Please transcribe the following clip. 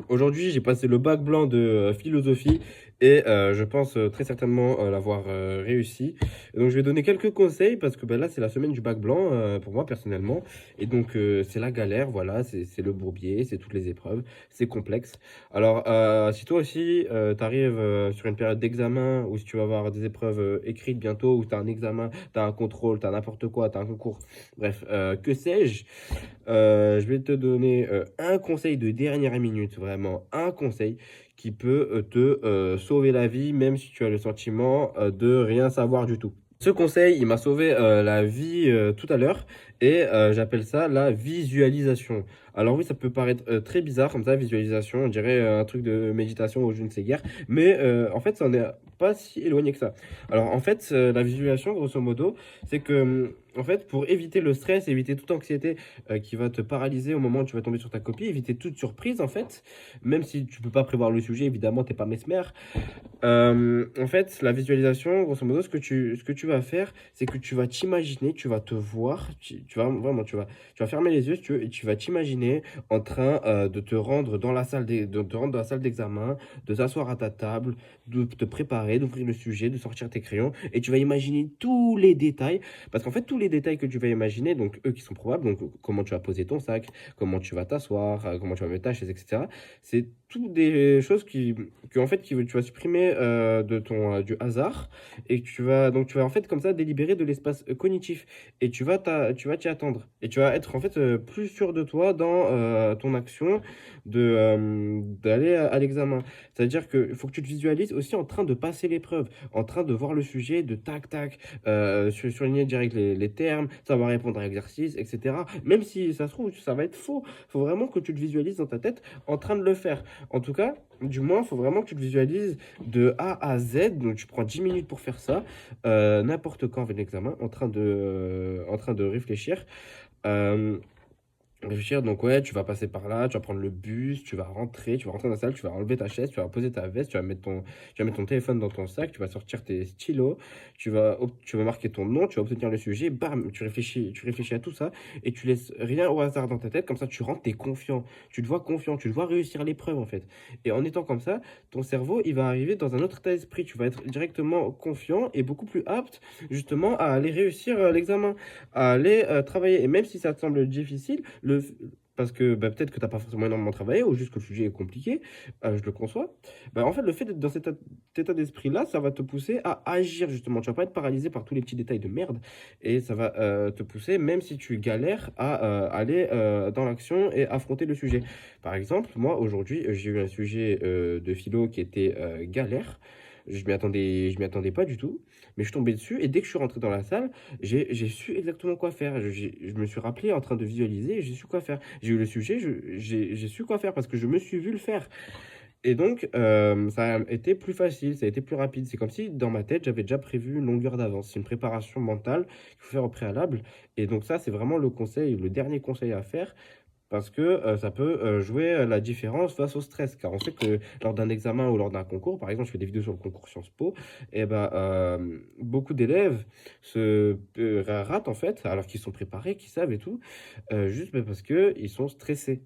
Aujourd'hui, j'ai passé le bac blanc de philosophie et je pense très certainement l'avoir réussi. Et donc, je vais donner quelques conseils parce que là, c'est la semaine du bac blanc pour moi personnellement. Et donc, c'est la galère, voilà, c'est le bourbier, c'est toutes les épreuves, c'est complexe. Alors, si toi aussi, tu arrives sur une période d'examen ou si tu vas avoir des épreuves écrites bientôt ou tu as un examen, tu as un contrôle, tu as n'importe quoi, tu as un concours, bref, que sais-je, je vais te donner un conseil de dernière minute, vraiment un conseil qui peut te sauver la vie, même si tu as le sentiment de rien savoir du tout. Ce conseil, il m'a sauvé la vie tout à l'heure et j'appelle ça la visualisation. Alors oui, ça peut paraître très bizarre comme ça, visualisation, on dirait un truc de méditation ou je ne sais guère, mais en fait, ça n'en est pas si éloigné que ça. Alors en fait, la visualisation, grosso modo, c'est que en fait, pour éviter le stress, éviter toute anxiété qui va te paralyser au moment où tu vas tomber sur ta copie, éviter toute surprise en fait, même si tu peux pas prévoir le sujet, évidemment, t'es pas mesmer. En fait, la visualisation, grosso modo, ce que tu vas faire, c'est que tu vas t'imaginer, tu vas te voir, tu vas vraiment, tu vas fermer les yeux, si tu veux, et tu vas t'imaginer en train de te rendre dans la salle de te rendre dans la salle d'examen, de t'asseoir à ta table, de te préparer, d'ouvrir le sujet, de sortir tes crayons, et tu vas imaginer tous les détails, parce qu'en fait, tous les détails que tu vas imaginer, donc eux qui sont probables, donc comment tu vas poser ton sac, comment tu vas t'asseoir, comment tu vas mettre ta chaise, etc. C'est toutes des choses en fait, tu vas supprimer de du hasard et tu vas en fait comme ça délibérer de l'espace cognitif et tu vas t'y attendre et tu vas être en fait plus sûr de toi dans ton action d'aller à l'examen. C'est-à-dire qu'il faut que tu te visualises aussi en train de passer l'épreuve, en train de voir le sujet, de tac tac, surligner direct les termes, savoir répondre à l'exercice, etc. Même si ça se trouve, ça va être faux. Il faut vraiment que tu te visualises dans ta tête en train de le faire. En tout cas, du moins, il faut vraiment que tu te visualises de A à Z. Donc, tu prends 10 minutes pour faire ça, n'importe quand avec l'examen, en train de réfléchir. Euh, Réfléchir, donc ouais, tu vas passer par là, tu vas prendre le bus, tu vas rentrer dans la salle, tu vas enlever ta chaise, tu vas poser ta veste, tu vas mettre ton téléphone dans ton sac, tu vas sortir tes stylos, tu vas marquer ton nom, tu vas obtenir le sujet, bam, tu réfléchis à tout ça et tu laisses rien au hasard dans ta tête, comme ça tu rentres, t'es confiant, tu te vois réussir l'épreuve en fait. Et en étant comme ça, ton cerveau, il va arriver dans un autre état d'esprit, tu vas être directement confiant et beaucoup plus apte justement à aller réussir l'examen, à aller travailler. Et même si ça te semble difficile, parce que peut-être que tu n'as pas forcément énormément travaillé ou juste que le sujet est compliqué, je le conçois. En fait, le fait d'être dans cet état d'esprit-là, ça va te pousser à agir justement. Tu vas pas être paralysé par tous les petits détails de merde et ça va te pousser, même si tu galères, à aller dans l'action et affronter le sujet. Par exemple, moi aujourd'hui, j'ai eu un sujet de philo qui était galère. Je m'y attendais pas du tout, mais je suis tombé dessus et dès que je suis rentré dans la salle, j'ai su exactement quoi faire. Je me suis rappelé en train de visualiser et j'ai su quoi faire. J'ai eu le sujet, j'ai su quoi faire parce que je me suis vu le faire. Et donc, ça a été plus facile, ça a été plus rapide. C'est comme si dans ma tête, j'avais déjà prévu une longueur d'avance. C'est une préparation mentale qu'il faut faire au préalable. Et donc ça, c'est vraiment le conseil, le dernier conseil à faire parce que ça peut jouer la différence face au stress. Car on sait que lors d'un examen ou lors d'un concours, par exemple, je fais des vidéos sur le concours Sciences Po, et beaucoup d'élèves ratent en fait, alors qu'ils sont préparés, qu'ils savent et tout, juste parce qu'ils sont stressés.